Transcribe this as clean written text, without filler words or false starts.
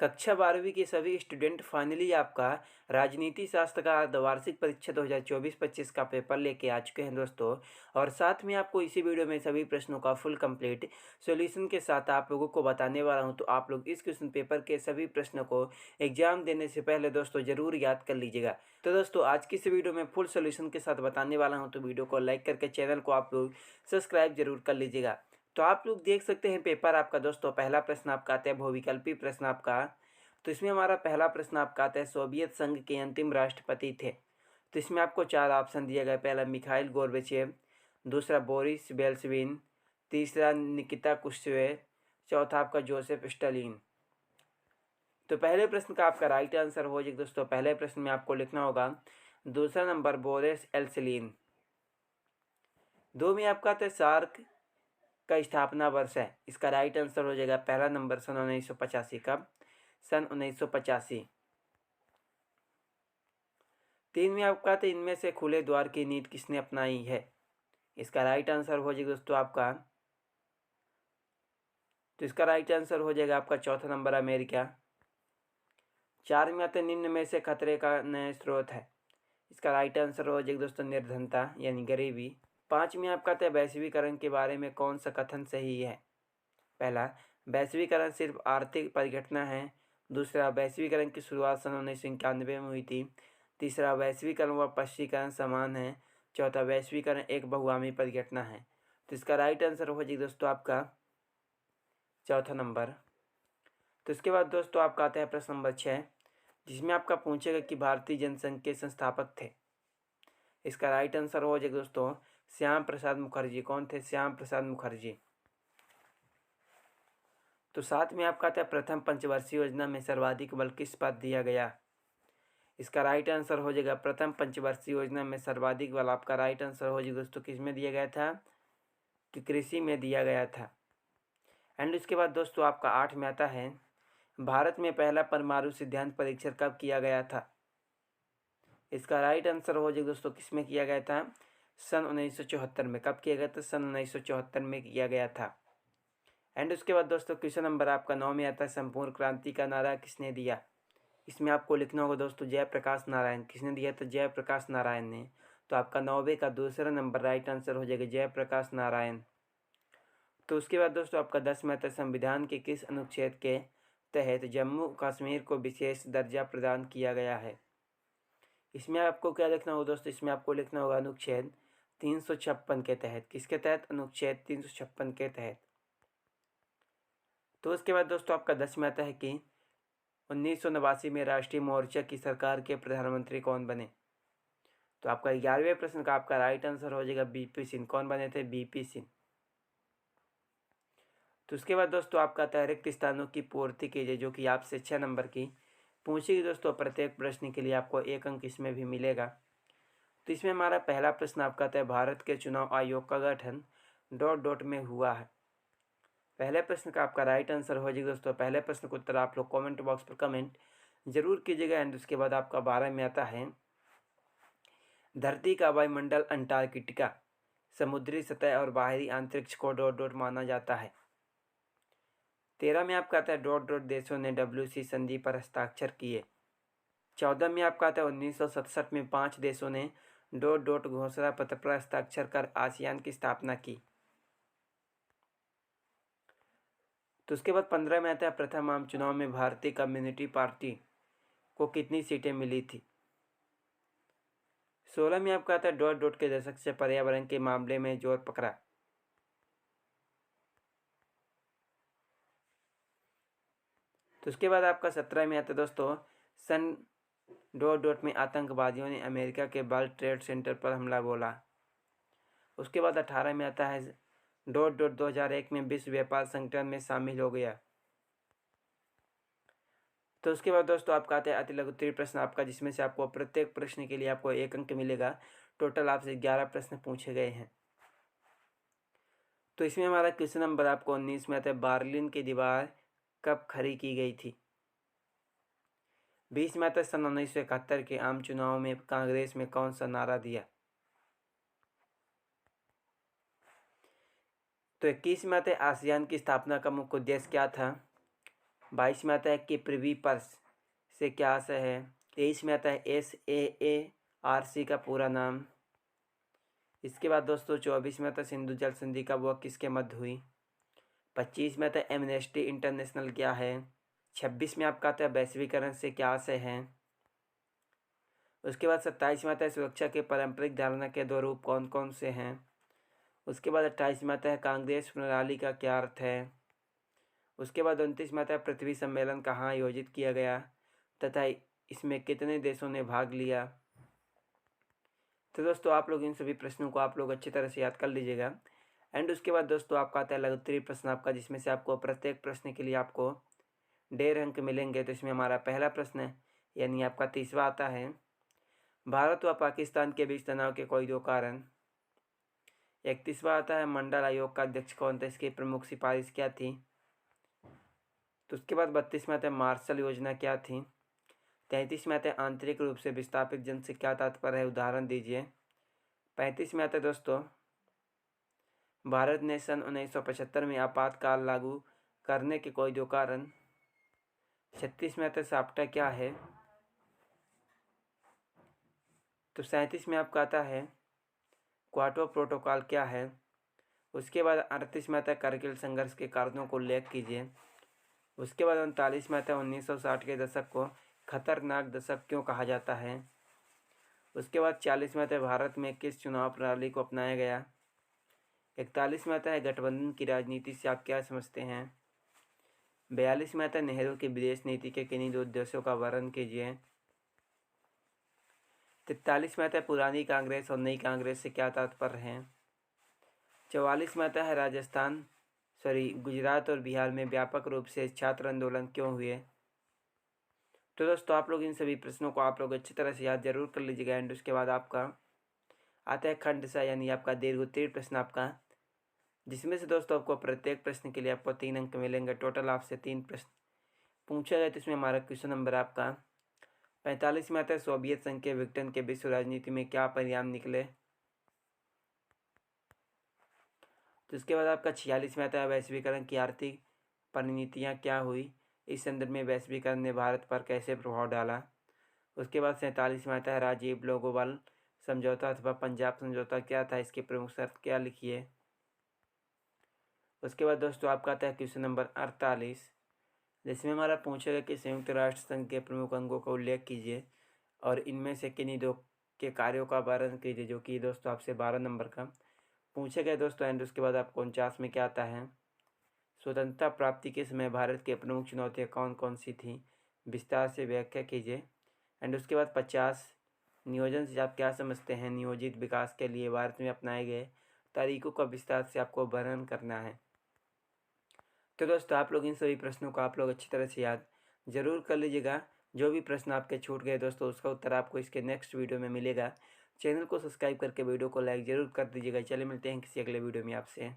कक्षा 12वीं के सभी स्टूडेंट फाइनली आपका राजनीति शास्त्र का अर्धवार्षिक परीक्षा 2024-25 का पेपर लेके आ चुके हैं दोस्तों। और साथ में आपको इसी वीडियो में सभी प्रश्नों का फुल कंप्लीट सॉल्यूशन के साथ आप लोगों को बताने वाला हूं। तो आप लोग इस क्वेश्चन पेपर के सभी प्रश्नों को एग्जाम देने से पहले दोस्तों ज़रूर याद कर लीजिएगा। तो दोस्तों आज की इस वीडियो में फुल सोल्यूशन के साथ बताने वाला हूँ, तो वीडियो को लाइक करके चैनल को आप लोग सब्सक्राइब जरूर कर लीजिएगा। तो आप लोग देख सकते हैं पेपर आपका दोस्तों, पहला प्रश्न आपका आता है बहुविकल्पी प्रश्न आपका। तो इसमें हमारा पहला प्रश्न आपका आता है सोवियत संघ के अंतिम राष्ट्रपति थे। तो इसमें आपको 4 ऑप्शन दिया गया। पहला मिखाइल गोर्बाचेव, दूसरा बोरिस येल्त्सिन, तीसरा निकिता क्रुश्चेव, चौथा आपका जोसेफ स्टालिन। तो पहले प्रश्न का आपका राइट आंसर हो जाएगा दोस्तों, पहले प्रश्न में आपको लिखना होगा दूसरा नंबर बोरिस येल्त्सिन। 2 में आपका आता है सार्क का स्थापना वर्ष है, इसका राइट आंसर हो जाएगा पहला नंबर सन 1985 का, सन 1985। 3 में आपका आता है इनमें से खुले द्वार की नीति किसने अपनाई है, इसका राइट आंसर हो जाएगा दोस्तों आपका, तो इसका राइट आंसर हो जाएगा आपका चौथा नंबर अमेरिका। 4 में आते हैं निम्न में से खतरे का नया स्रोत है, इसका राइट आंसर हो जाएगा दोस्तों निर्धनता यानी गरीबी। 5 में आपका आता है वैश्वीकरण के बारे में कौन सा कथन सही है। पहला, वैश्वीकरण सिर्फ आर्थिक परिघटना है। दूसरा, वैश्वीकरण की शुरुआत सन 1991 में हुई थी। तीसरा, वैश्वीकरण व पश्चीकरण समान है। चौथा, वैश्वीकरण एक बहुआमी परिघटना है। तो इसका राइट आंसर हो जाएगा दोस्तों आपका चौथा नंबर। तो इसके बाद दोस्तों आपका आता है प्रश्न नंबर 6, जिसमें आपका पूछेगा कि भारतीय जनसंघ के संस्थापक थे। इसका राइट आंसर हो जाएगा दोस्तों श्याम प्रसाद मुखर्जी। कौन थे? श्याम प्रसाद मुखर्जी। तो 7 में आपका आता है प्रथम पंचवर्षीय योजना में सर्वाधिक बल किस पर दिया गया, इसका राइट आंसर हो जाएगा प्रथम पंचवर्षीय योजना में सर्वाधिक बल आपका राइट आंसर हो जाएगा दोस्तों किस में दिया गया था, कि कृषि में दिया गया था। एंड उसके बाद दोस्तों आपका 8 में आता है भारत में पहला परमाणु सिद्धांत परीक्षण कब किया गया था, इसका राइट आंसर हो जाएगा दोस्तों किस में किया गया था, सन 1974 में। कब किया गया था? सन 1974 में किया गया था। एंड उसके बाद दोस्तों क्वेश्चन नंबर आपका 9 में आता है संपूर्ण क्रांति का नारा किसने दिया। इसमें आपको लिखना होगा दोस्तों जयप्रकाश नारायण। किसने दिया था? जयप्रकाश नारायण ने। तो आपका 9वें का दूसरा नंबर राइट आंसर हो जाएगा जयप्रकाश नारायण। तो उसके बाद दोस्तों आपका 10 में आता है संविधान के किस अनुच्छेद के तहत जम्मू कश्मीर को विशेष दर्जा प्रदान किया गया है। इसमें आपको क्या लिखना होगा दोस्तों, इसमें आपको लिखना होगा अनुच्छेद 356 के तहत। किसके तहत? अनुच्छेद 356 के तहत। तो उसके बाद दोस्तों आपका 10 में आता है कि 1989 में राष्ट्रीय मोर्चा की सरकार के प्रधानमंत्री कौन बने। तो आपका 11वें प्रश्न का आपका राइट आंसर हो जाएगा बीपी सिंह। कौन बने थे? बीपी सिंह। तो उसके बाद दोस्तों आपका आता है रिक्त स्थानों की पूर्ति कीजिए, जो कि आपसे 6 नंबर की पूछेगी दोस्तों। प्रत्येक प्रश्न के लिए आपको 1 अंक इसमें भी मिलेगा। तो इसमें हमारा पहला प्रश्न आपका आता है भारत के चुनाव आयोग का गठन ... में हुआ है। पहले प्रश्न का आपका राइट आंसर हो जाएगा दोस्तों, पहले प्रश्न का उत्तर आप लोग कमेंट बॉक्स पर कमेंट जरूर कीजिएगा। एंड उसके बाद आपका 12 में आता है धरती का वायुमंडल अंटार्कटिका समुद्री सतह और बाहरी अंतरिक्ष को ... माना जाता है। 13 में आपका आता है ... देशों ने WC संधि पर हस्ताक्षर किए। 14 में आपका आता है 1967 में 5 देशों ने ... घोषणा पत्र पर हस्ताक्षर कर आसियान की स्थापना की। तो उसके बाद 15 में आता है प्रथम आम चुनाव में भारतीय कम्युनिस्ट पार्टी को कितनी सीटें मिली थी। 16 में आपका आता है ... के दशक से पर्यावरण के मामले में जोर पकड़ा। तो उसके बाद आपका 17 में आता है दोस्तों सन ... में आतंकवादियों ने अमेरिका के वर्ल्ड ट्रेड सेंटर पर हमला बोला। उसके बाद 18 में आता है ... 2001 में विश्व व्यापार संगठन में शामिल हो गया। तो उसके बाद दोस्तों आपका आता है अति लघु उत्तरीय प्रश्न आपका, जिसमें से आपको प्रत्येक प्रश्न के लिए आपको 1 अंक मिलेगा। टोटल आपसे 11 प्रश्न पूछे गए हैं। तो इसमें हमारा क्वेश्चन नंबर आपको 19 में आता है बर्लिन की दीवार कब खड़ी की गई थी। 20 में आता है सन 1971 के आम चुनाव में कांग्रेस में कौन सा नारा दिया। तो 21 में आता है आसियान की स्थापना का मुख्य उद्देश्य क्या था। 22 में आता है किप्रिवी पर्स से क्या आशय है। 23 में आता है SAARC का पूरा नाम। इसके बाद दोस्तों 24 में आता है सिंधु जल संधि का वह किसके मध्य हुई। 25 में आता है एमनेस्टी इंटरनेशनल क्या है। 26 में आपका आता है वैश्वीकरण से क्या आशय है। उसके बाद 27 में आता है सुरक्षा के पारंपरिक धारणा के दो रूप कौन कौन से हैं। उसके बाद 28 में आता है कांग्रेस प्रणाली का क्या अर्थ है। उसके बाद 29 में आता है पृथ्वी सम्मेलन कहाँ आयोजित किया गया तथा इसमें कितने देशों ने भाग लिया। तो दोस्तों आप लोग इन सभी प्रश्नों को आप लोग अच्छी तरह से याद कर लीजिएगा। एंड उसके बाद दोस्तों आपका आता है लघु उत्तरीय प्रश्न आपका, जिसमें से आपको प्रत्येक प्रश्न के लिए आपको 1.5 अंक मिलेंगे। तो इसमें हमारा पहला प्रश्न यानी आपका 30वां आता है, भारत व पाकिस्तान के बीच तनाव के कोई 2 कारण। 31वां आता है मंडल आयोग का अध्यक्ष कौन था, इसकी प्रमुख सिफारिश क्या थी। तो उसके बाद 32 में आता है मार्शल योजना क्या थी। 33 में आता है आंतरिक रूप से विस्थापित जन से क्या तात्पर्य है, उदाहरण दीजिए। 35 में आता है दोस्तों भारत ने सन 1975 में आपातकाल लागू करने के कोई 2 कारण। 36 में आता है साप्टा क्या है। तो 37 में आपका आता है क्वाटो प्रोटोकॉल क्या है। उसके बाद 38 में आता है कारगिल संघर्ष के कारणों को उल्लेख कीजिए। उसके बाद 39 में आता है 1960 के दशक को खतरनाक दशक क्यों कहा जाता है। उसके बाद 40 में आता है भारत में किस चुनाव प्रणाली को अपनाया गया। 41 में आता है गठबंधन की राजनीति से आप क्या समझते हैं। 42 में आता है नेहरू की विदेश नीति के किन्हीं 2 उद्देश्यों का वर्णन कीजिए। 43 में आता है पुरानी कांग्रेस और नई कांग्रेस से क्या तात्पर्य है। 44 में आता है गुजरात और बिहार में व्यापक रूप से छात्र आंदोलन क्यों हुए। तो दोस्तों आप लोग इन सभी प्रश्नों को आप लोग अच्छी तरह से याद जरूर कर लीजिएगा। एंड उसके बाद आपका आता है खंड सा यानी आपका दीर्घ उत्तरीय प्रश्न आपका, जिसमें से दोस्तों आपको प्रत्येक प्रश्न के लिए आपको 3 अंक मिलेंगे। टोटल आपसे 3 प्रश्न पूछा गया। तो इसमें हमारा क्वेश्चन नंबर आपका 45 में आता है सोवियत संघ के विघटन के विश्व राजनीति में क्या परिणाम निकले। तो इसके बाद आपका 46 में आता है वैश्वीकरण की आर्थिक परिणतियाँ क्या हुई, इस संदर्भ में वैश्वीकरण ने भारत पर कैसे प्रभाव डाला। उसके बाद 47 में आता है राजीव लोगोवाल समझौता अथवा पंजाब समझौता क्या था, इसकी प्रमुख शर्त क्या लिखिए। उसके बाद दोस्तों आपका आता है क्वेश्चन नंबर 48, जिसमें हमारा पूछेगा कि संयुक्त राष्ट्र संघ के प्रमुख अंगों का उल्लेख कीजिए और इनमें से किन्हीं 2 के कार्यों का वर्णन कीजिए, जो कि दोस्तों आपसे 12 नंबर का पूछे गए दोस्तों। एंड उसके बाद आपको 49 में क्या आता है, स्वतंत्रता प्राप्ति के समय भारत की प्रमुख चुनौतियाँ कौन कौन सी थी, विस्तार से व्याख्या कीजिए। एंड उसके बाद 50 नियोजन से आप क्या समझते हैं, नियोजित विकास के लिए भारत में अपनाए गए तरीकों का विस्तार से आपको वर्णन करना है। तो दोस्तों आप लोग इन सभी प्रश्नों को आप लोग अच्छी तरह से याद जरूर कर लीजिएगा। जो भी प्रश्न आपके छूट गए दोस्तों, उसका उत्तर आपको इसके नेक्स्ट वीडियो में मिलेगा। चैनल को सब्सक्राइब करके वीडियो को लाइक ज़रूर कर दीजिएगा। चलिए मिलते हैं किसी अगले वीडियो में आपसे।